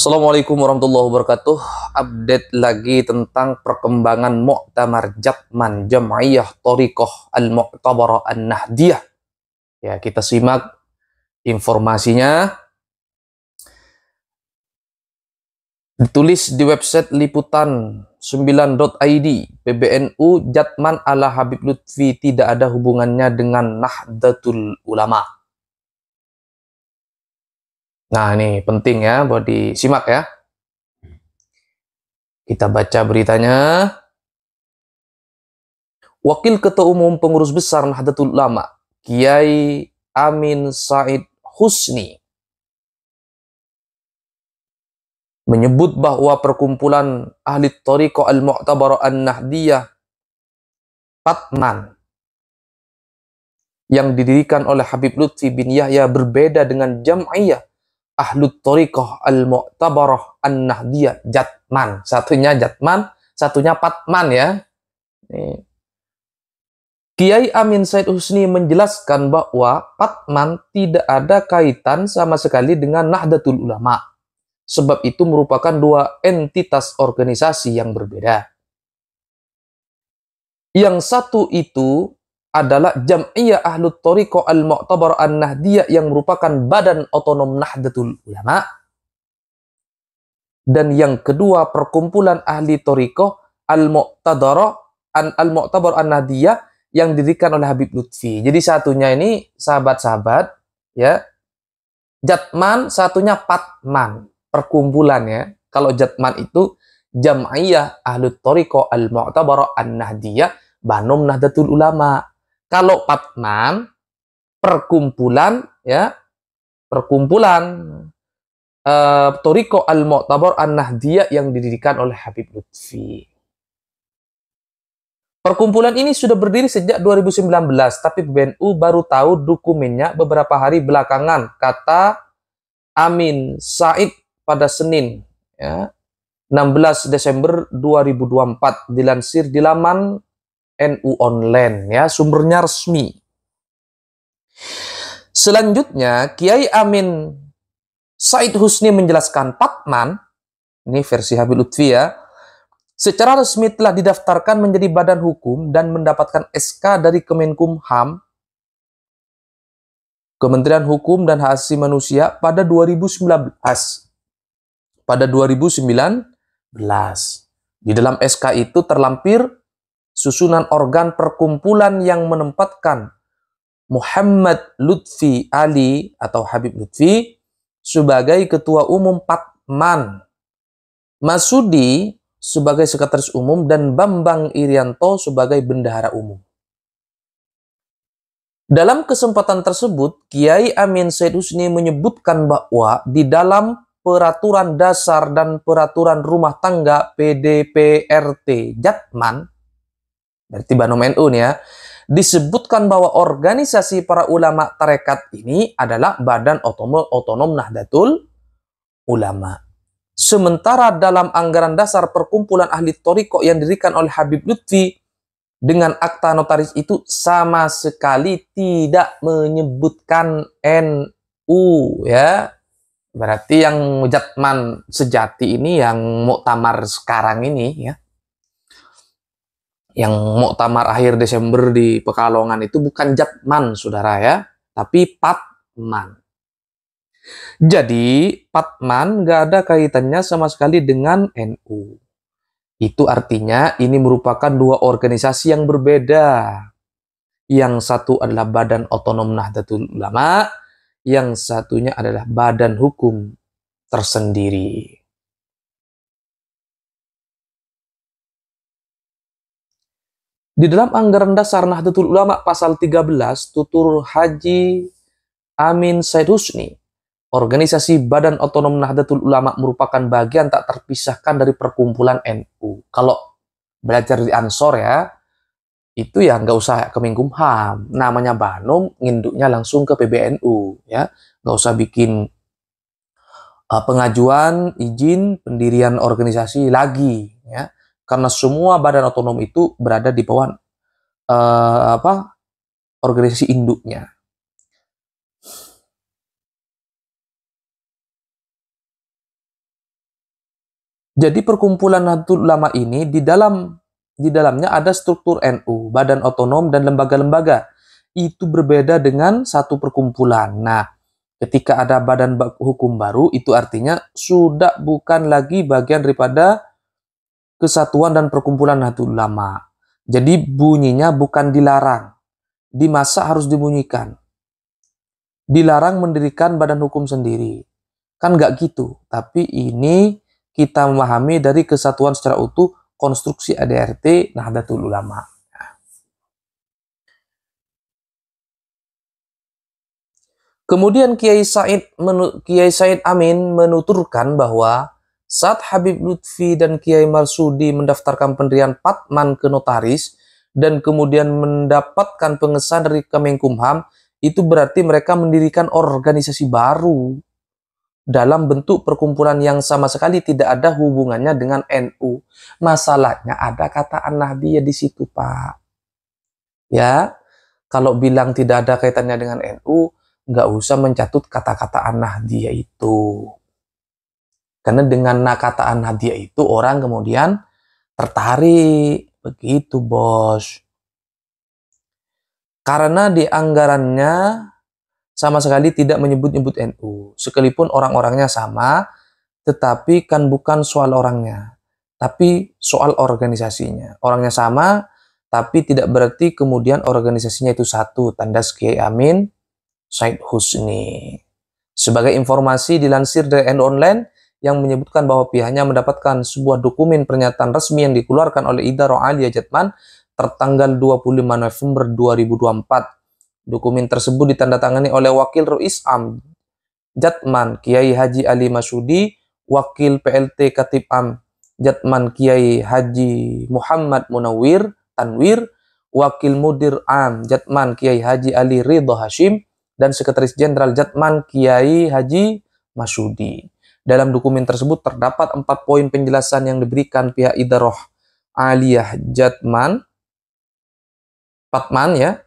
Assalamualaikum warahmatullahi wabarakatuh. Update lagi tentang perkembangan Muktamar Jatman Jam'iyah Thariqah Al-Mu'tabarah An-Nahdiyah. Ya, kita simak informasinya. Ditulis di website liputan 9.id, PBNU Jatman ala Habib Lutfi tidak ada hubungannya dengan Nahdlatul Ulama. Nah, ini penting ya buat disimak ya. Kita baca beritanya. Wakil Ketua Umum Pengurus Besar Nahdlatul Ulama, Kiai Amin Said Husni, menyebut bahwa perkumpulan ahli Thariqah Al-Mu'tabarah An-Nahdiyah Patman yang didirikan oleh Habib Lutfi bin Yahya berbeda dengan Jam'iyah Ahlut Thariqah Al-Mu'tabarah An-Nahdiyah Jatman. Satunya Jatman, satunya Patman ya. Nih. Kiai Amin Said Husni menjelaskan bahwa Patman tidak ada kaitan sama sekali dengan Nahdlatul Ulama. Sebab itu merupakan dua entitas organisasi yang berbeda. Yang satu itu adalah Jam'iyah Ahlut Thariqah Al-Mu'tabarah An-Nahdiyah yang merupakan badan otonom Nahdlatul Ulama. Dan yang kedua perkumpulan ahli Thariqah Al-Mu'tabarah An-Nahdiyah yang didirikan oleh Habib Lutfi. Jadi satunya ini sahabat-sahabat ya. Jatman, satunya Patman, perkumpulan ya. Kalau Jatman itu Jam'iyah Ahlut Thariqah Al-Mu'tabarah An-Nahdiyah Banum Nahdlatul Ulama. Kalau Patman perkumpulan ya, perkumpulan Thariqah Al-Mu'tabarah An-Nahdiyah yang didirikan oleh Habib Lutfi. Perkumpulan ini sudah berdiri sejak 2019, tapi PBNU baru tahu dokumennya beberapa hari belakangan, kata Amin Said pada Senin, ya, 16 Desember 2024, dilansir di laman NU Online, ya, sumbernya resmi. Selanjutnya, Kiai Amin Said Husni menjelaskan Patman, ini versi Habib Lutfi ya, secara resmi telah didaftarkan menjadi badan hukum dan mendapatkan SK dari Kemenkumham, Kementerian Hukum dan Hak Asasi Manusia pada 2019. Pada 2019. Di dalam SK itu terlampir susunan organ perkumpulan yang menempatkan Muhammad Lutfi Ali atau Habib Lutfi sebagai Ketua Umum Patman, Masudi sebagai Sekretaris Umum, dan Bambang Irianto sebagai Bendahara Umum. Dalam kesempatan tersebut, Kiai Amin Said Husni menyebutkan bahwa di dalam Peraturan Dasar dan Peraturan Rumah Tangga PDPRT Jatman, berarti Banum NU nih ya, disebutkan bahwa organisasi para ulama tarekat ini adalah Badan Otonom Nahdlatul Ulama. Sementara dalam anggaran dasar perkumpulan ahli Thariqah yang didirikan oleh Habib Lutfi dengan akta notaris itu sama sekali tidak menyebutkan NU ya. Berarti yang Jatman sejati ini, yang muktamar sekarang ini ya, yang muktamar akhir Desember di Pekalongan itu bukan Jatman saudara ya, tapi Patman. Jadi Patman nggak ada kaitannya sama sekali dengan NU. Itu artinya ini merupakan dua organisasi yang berbeda. Yang satu adalah Badan Otonom Nahdlatul Ulama, yang satunya adalah badan hukum tersendiri. Di dalam anggaran dasar Nahdlatul Ulama pasal 13 tutur Haji Amin Said Husni, organisasi Badan Otonom Nahdlatul Ulama merupakan bagian tak terpisahkan dari perkumpulan NU. Kalau belajar di Ansor ya, itu ya nggak usah Kemenkumham, namanya Banum, nginduknya langsung ke PBNU ya, nggak usah bikin pengajuan izin pendirian organisasi lagi ya, karena semua badan otonom itu berada di bawah organisasi induknya. Jadi perkumpulan Nahdlatul Ulama ini di dalamnya ada struktur NU, badan otonom dan lembaga-lembaga. Itu berbeda dengan satu perkumpulan. Nah, ketika ada badan hukum baru, itu artinya sudah bukan lagi bagian daripada kesatuan dan perkumpulan Nahdlatul Ulama. Jadi bunyinya bukan dilarang, dimasa harus dibunyikan. Dilarang mendirikan badan hukum sendiri. Kan nggak gitu, tapi ini kita memahami dari kesatuan secara utuh konstruksi ADRT Nahdlatul Ulama. Kemudian Kiai Said Amin menuturkan bahwa saat Habib Lutfi dan Kiai Marsudi mendaftarkan pendirian Patman ke notaris dan kemudian mendapatkan pengesahan dari Kemenkumham, itu berarti mereka mendirikan organisasi baru dalam bentuk perkumpulan yang sama sekali tidak ada hubungannya dengan NU. Masalahnya ada kata An-Nahdliyah di situ, Pak. Ya, kalau bilang tidak ada kaitannya dengan NU, nggak usah mencatut kata-kata An-Nahdliyah itu. Karena dengan kata An-Nahdliyah itu orang kemudian tertarik. Begitu, Bos. Karena di anggarannya sama sekali tidak menyebut-nyebut NU. Sekalipun orang-orangnya sama, tetapi kan bukan soal orangnya, tapi soal organisasinya. Orangnya sama, tapi tidak berarti kemudian organisasinya itu satu. Tandas Kiai Amin Said Husni. Sebagai informasi dilansir dari NU Online yang menyebutkan bahwa pihaknya mendapatkan sebuah dokumen pernyataan resmi yang dikeluarkan oleh Idarah Aliyah Jatman tertanggal 25 November 2024. Dokumen tersebut ditandatangani oleh Wakil Ruis Am Jatman Kiai Haji Ali Masudi, Wakil PLT Katib Am Jatman Kiai Haji Muhammad Munawir Tanwir, Wakil Mudir Am Jatman Kiai Haji Ali Ridho Hashim, dan Sekretaris Jenderal Jatman Kiai Haji Masudi. Dalam dokumen tersebut terdapat 4 poin penjelasan yang diberikan pihak Idarah Aliyah Jatman Patman ya.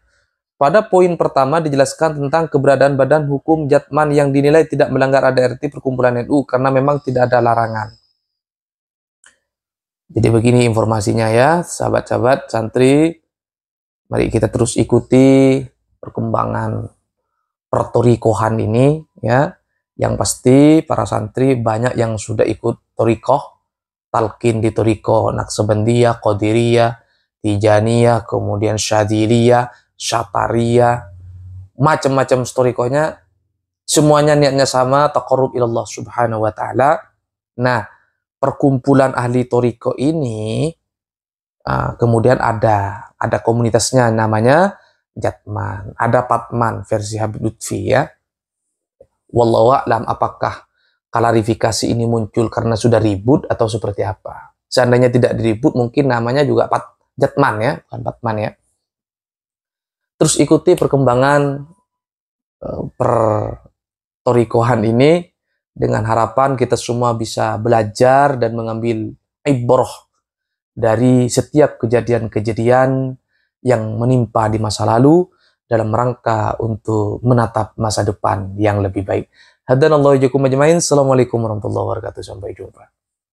Pada poin pertama dijelaskan tentang keberadaan badan hukum Jatman yang dinilai tidak melanggar ADRT perkumpulan NU karena memang tidak ada larangan. Jadi begini informasinya ya, sahabat-sahabat santri. Mari kita terus ikuti perkembangan pertorikohan ini ya. Yang pasti para santri banyak yang sudah ikut torikoh, talqin di torikoh Naqsabandiyah, Qadiriyah, Tijaniyah, kemudian Syadziliyah, Syatariyah, macam-macam torikohnya, semuanya niatnya sama, taqarrub ilallah subhanahu wa ta'ala. Nah, perkumpulan ahli toriko ini kemudian ada komunitasnya namanya Jatman, ada Patman versi Habib Lutfi ya. Wallahu a'lam apakah klarifikasi ini muncul karena sudah ribut atau seperti apa. Seandainya tidak diribut mungkin namanya juga Jatman ya, bukan Patman ya. Terus ikuti perkembangan pertorikohan ini dengan harapan kita semua bisa belajar dan mengambil ibrah dari setiap kejadian-kejadian yang menimpa di masa lalu dalam rangka untuk menatap masa depan yang lebih baik. Hadanallahu iyyakum ajmain. Assalamualaikum warahmatullahi wabarakatuh. Sampai jumpa.